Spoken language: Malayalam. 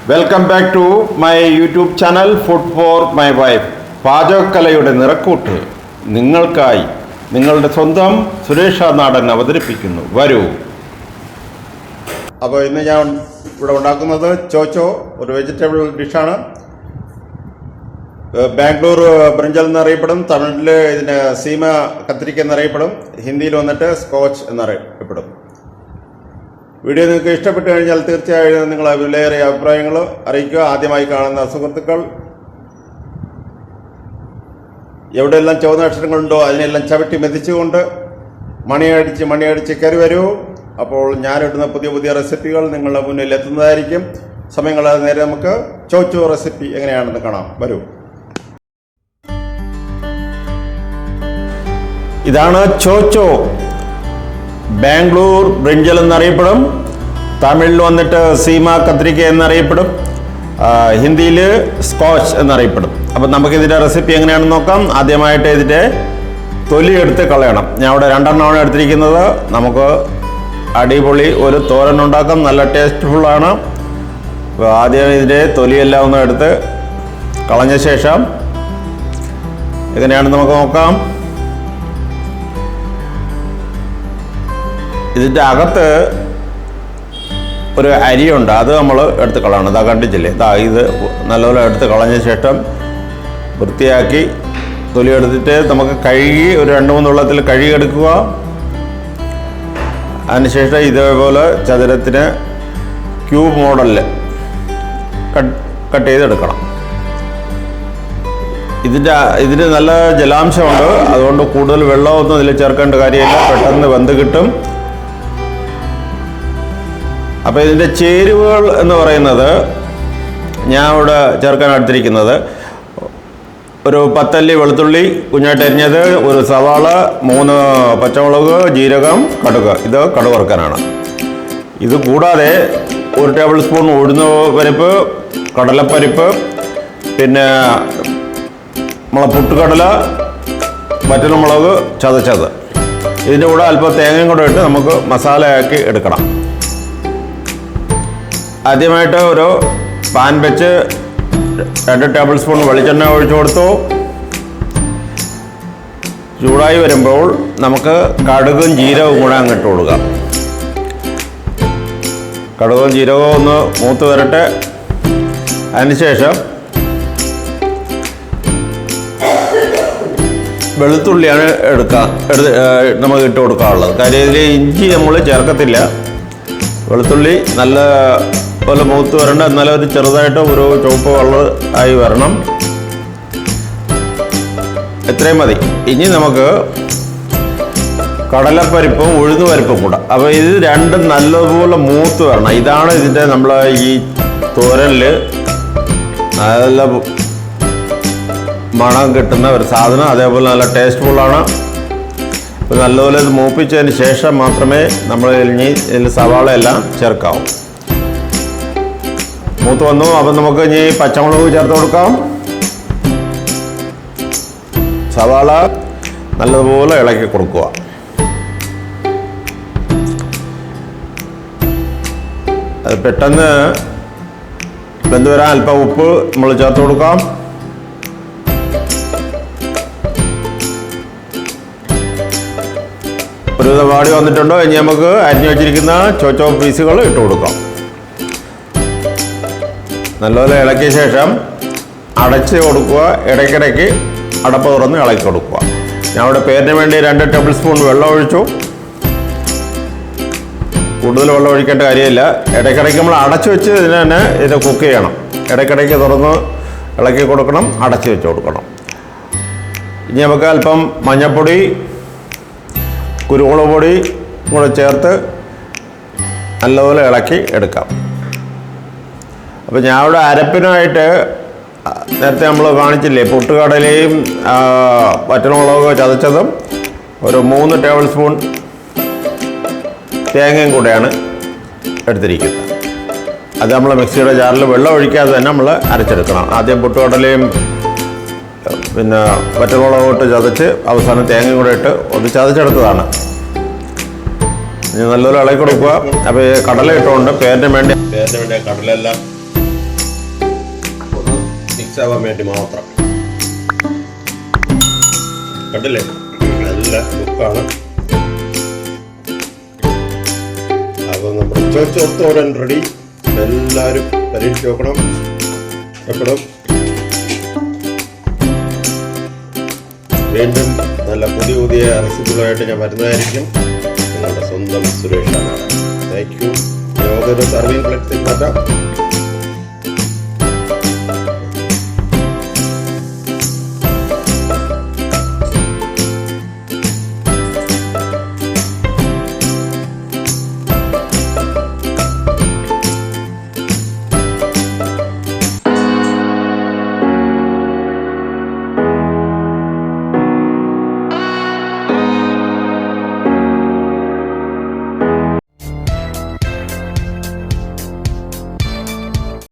Welcome back to my YouTube channel Food for My Wife. പാചകക്കലയുടെ നിറക്കൂട്ട് നിങ്ങൾക്കായി നിങ്ങളുടെ സ്വന്തം സുരേഷ നാടൻ അവതരിപ്പിക്കുന്നു. വരൂ. അപ്പോൾ ഇന്ന് ഞാൻ ഇവിടെ ഉണ്ടാക്കുന്നത് ചോച്ചോ, ഒരു വെജിറ്റബിൾ ഡിഷാണ്. ബാംഗ്ലൂർ ബ്രിഞ്ചൽ എന്നറിയപ്പെടും, തമിഴിൽ ഇതിന് സീമ കത്രിക്ക എന്നറിയപ്പെടും, ഹിന്ദിയിൽ വന്നിട്ട് സ്കോച്ച് എന്നറിയപ്പെടും. വീഡിയോ നിങ്ങൾക്ക് ഇഷ്ടപ്പെട്ടു കഴിഞ്ഞാൽ തീർച്ചയായും നിങ്ങളെ വിലയേറിയ അഭിപ്രായങ്ങൾ അറിയിക്കുക. ആദ്യമായി കാണുന്ന സുഹൃത്തുക്കൾ എവിടെയെല്ലാം ചുവന്ന അക്ഷരങ്ങളുണ്ടോ അതിനെല്ലാം ചവിട്ടി മെതിച്ചുകൊണ്ട് മണിയടിച്ച് കയറി വരൂ. അപ്പോൾ ഞാനിടുന്ന പുതിയ റെസിപ്പികൾ നിങ്ങളുടെ മുന്നിൽ എത്തുന്നതായിരിക്കും. സമയങ്ങളാതെ നേരെ നമുക്ക് ചോ ചോ റെസിപ്പി എങ്ങനെയാണെന്ന് കാണാം. വരൂ. ഇതാണ് ചോ ചോ. ബാംഗ്ലൂർ ബ്രിഞ്ചൽ എന്നറിയപ്പെടും, തമിഴിൽ വന്നിട്ട് സീമ കത്രിക്ക എന്നറിയപ്പെടും, ഹിന്ദിയിൽ സ്കോച്ച് എന്നറിയപ്പെടും. അപ്പം നമുക്കിതിൻ്റെ റെസിപ്പി എങ്ങനെയാണെന്ന് നോക്കാം. ആദ്യമായിട്ട് ഇതിൻ്റെ തൊലി എടുത്ത് കളയണം. ഞാൻ ഇവിടെ 2 എണ്ണമാണ് എടുത്തിരിക്കുന്നത്. നമുക്ക് അടിപൊളി ഒരു തോരൻ ഉണ്ടാക്കാം, നല്ല ടേസ്റ്റ്ഫുള്ളാണ്. ആദ്യം ഇതിൻ്റെ തൊലിയെല്ലാം ഒന്ന് എടുത്ത് കളഞ്ഞ ശേഷം എങ്ങനെയാണെന്ന് നമുക്ക് നോക്കാം. ഇതിൻ്റെ അകത്ത് ഒരു അരിയുണ്ട്, അത് നമ്മൾ എടുത്ത് കളയണം. ഇതാ കണ്ടിട്ടില്ലേ, ഇത് നല്ലപോലെ എടുത്ത് കളഞ്ഞ ശേഷം വൃത്തിയാക്കി തൊലി എടുത്തിട്ട് നമുക്ക് കഴുകി ഒരു 2-3 വെള്ളത്തിൽ കഴുകിയെടുക്കുക. അതിനുശേഷം ഇതേപോലെ ചതുരത്തിന് ക്യൂബ് മോഡലിൽ കട്ട് ചെയ്തെടുക്കണം. ഇതിന് നല്ല ജലാംശമുണ്ട്, അതുകൊണ്ട് കൂടുതൽ വെള്ളമൊന്നും ഇതിൽ ചേർക്കേണ്ട കാര്യമില്ല, പെട്ടെന്ന് വെന്ത് കിട്ടും. അപ്പോൾ ഇതിൻ്റെ ചേരുവകൾ എന്ന് പറയുന്നത് ഞാൻ ഇവിടെ ചേർക്കാൻ എടുത്തിരിക്കുന്നത് ഒരു 10 അല്ലി വെളുത്തുള്ളി കുഞ്ഞായിട്ട് അരിഞ്ഞത്, ഒരു സവാള, 3 പച്ചമുളക്, ജീരകം, കടുക്. ഇത് കടുക് വറുക്കാനാണ്. ഇത് കൂടാതെ 1 ടേബിൾ സ്പൂൺ ഉഴുന്ന് പരിപ്പ്, കടലപ്പരിപ്പ്, പിന്നെ നമ്മളെ പുട്ടുകടല, വറ്റൽമുളക് ചതച്ചത്. ഇതിൻ്റെ കൂടെ അല്പം തേങ്ങയും കൂടെ ഇട്ട് നമുക്ക് മസാലയാക്കി എടുക്കണം. ആദ്യമായിട്ട് ഒരു പാൻ വെച്ച് 2 ടേബിൾ സ്പൂൺ വെളിച്ചെണ്ണ ഒഴിച്ചു കൊടുത്തു. ചൂടായി വരുമ്പോൾ നമുക്ക് കടുകും ജീരകവും കൂടെ അങ്ങിട്ട് കൊടുക്കാം. കടുകും ജീരകവും ഒന്ന് മൂത്ത് വരട്ടെ. അതിനുശേഷം വെളുത്തുള്ളിയാണ് നമുക്ക് ഇട്ട് കൊടുക്കാനുള്ളത്. കാര്യം ഇതിൽ ഇഞ്ചി നമ്മൾ ചേർക്കത്തില്ല. വെളുത്തുള്ളി നല്ല പോലെ മൂത്ത് വരണ്ട, എന്നാലും ഒരു ചെറുതായിട്ട് ഒരു ചുവപ്പ് കളർ ആയി വരണം. എത്രയും മതി. ഇനി നമുക്ക് കടലപ്പരിപ്പും ഉഴുന്ന് പരിപ്പും കൂടെ. അപ്പോൾ ഇത് രണ്ടും നല്ലതുപോലെ മൂത്ത് വരണം. ഇതാണ് ഇതിൻ്റെ നമ്മൾ ഈ തോരനിൽ നല്ല മണം കിട്ടുന്ന ഒരു സാധനം. അതേപോലെ നല്ല ടേസ്റ്റ്ഫുള്ളാണ്. അപ്പോൾ നല്ലപോലെ ഇത് മൂപ്പിച്ചതിന് ശേഷം മാത്രമേ നമ്മൾ ഇതിൽ സവാള എല്ലാം ചേർക്കാവൂ. മൂത്ത് വന്നു. അപ്പം നമുക്ക് ഇനി പച്ചമുളക് ചേർത്ത് കൊടുക്കാം. സവാള നല്ലതുപോലെ ഇളക്കി കൊടുക്കുക. അത് പെട്ടെന്ന് വെന്ത് വരാൻ അല്പം ഉപ്പ് നമ്മൾ ചേർത്ത് കൊടുക്കാം. ഒരു വാടി വന്നിട്ടുണ്ടോ, ഇനി നമുക്ക് അരിഞ്ഞു വെച്ചിരിക്കുന്ന ചോച്ചോ പീസുകൾ ഇട്ട് കൊടുക്കാം. നല്ലപോലെ ഇളക്കിയ ശേഷം അടച്ച് കൊടുക്കുക. ഇടയ്ക്കിടയ്ക്ക് അടപ്പ് തുറന്ന് ഇളക്കി കൊടുക്കുക. ഞാൻ ഇവിടെ പേരിന് വേണ്ടി 2 ടേബിൾ സ്പൂൺ വെള്ളം ഒഴിച്ചു. കൂടുതൽ വെള്ളം ഒഴിക്കേണ്ട കാര്യമില്ല. ഇടയ്ക്കിടയ്ക്ക് നമ്മൾ അടച്ചു വെച്ച് ഇത് കുക്ക് ചെയ്യണം. ഇടയ്ക്കിടയ്ക്ക് തുറന്ന് ഇളക്കി കൊടുക്കണം, അടച്ച് വെച്ച് കൊടുക്കണം. ഇനി നമുക്ക് അല്പം മഞ്ഞൾപ്പൊടി, കുരുമുളക് പൊടി കൂടെ ചേർത്ത് നല്ലപോലെ ഇളക്കി എടുക്കാം. അപ്പോൾ ഞാൻ ഇവിടെ അരപ്പിനായിട്ട് നേരത്തെ നമ്മൾ കാണിച്ചില്ലേ, പുട്ടുകടലയും വറ്റൽമുളക് ചതച്ചതും ഒരു 3 ടേബിൾ സ്പൂൺ തേങ്ങയും കൂടെയാണ് എടുത്തിരിക്കുന്നത്. അത് നമ്മൾ മിക്സിയുടെ ജാറിൽ വെള്ളം ഒഴിക്കാതെ തന്നെ നമ്മൾ അരച്ചെടുക്കണം. ആദ്യം പുട്ടുകടലയും പിന്നെ വറ്റൽമുളക് ഇട്ട് ചതച്ച് അവസാനം തേങ്ങയും കൂടെ ഇട്ട് ഒന്ന് ചതച്ചെടുത്തതാണ്. ഇനി നല്ലപോലെ ഇളക്കി കൊടുക്കുക. അപ്പോൾ ഈ കടല ഇട്ടുകൊണ്ട് പേരിന് വേണ്ടി കടലെല്ലാം മിക്സ് ആവാൻ വേണ്ടി മാത്രം. കണ്ടില്ലേ, നല്ല കുക്കാണ്. അപ്പോൾ നമ്മുടെ ചോ ചോ തോരൻ റെഡി. എല്ലാവരും പരീക്ഷിച്ച് നോക്കണം, ഇഷ്ടപ്പെടും. വീണ്ടും നല്ല പുതിയ പുതിയ റെസിപ്പികളായിട്ട് ഞാൻ വരുന്നതായിരിക്കും. നിങ്ങളുടെ സ്വന്തം സുരേഷാണ്. Thank you. സർവിംഗ് പ്ലേറ്റ്സിൽ മാറ്റാം.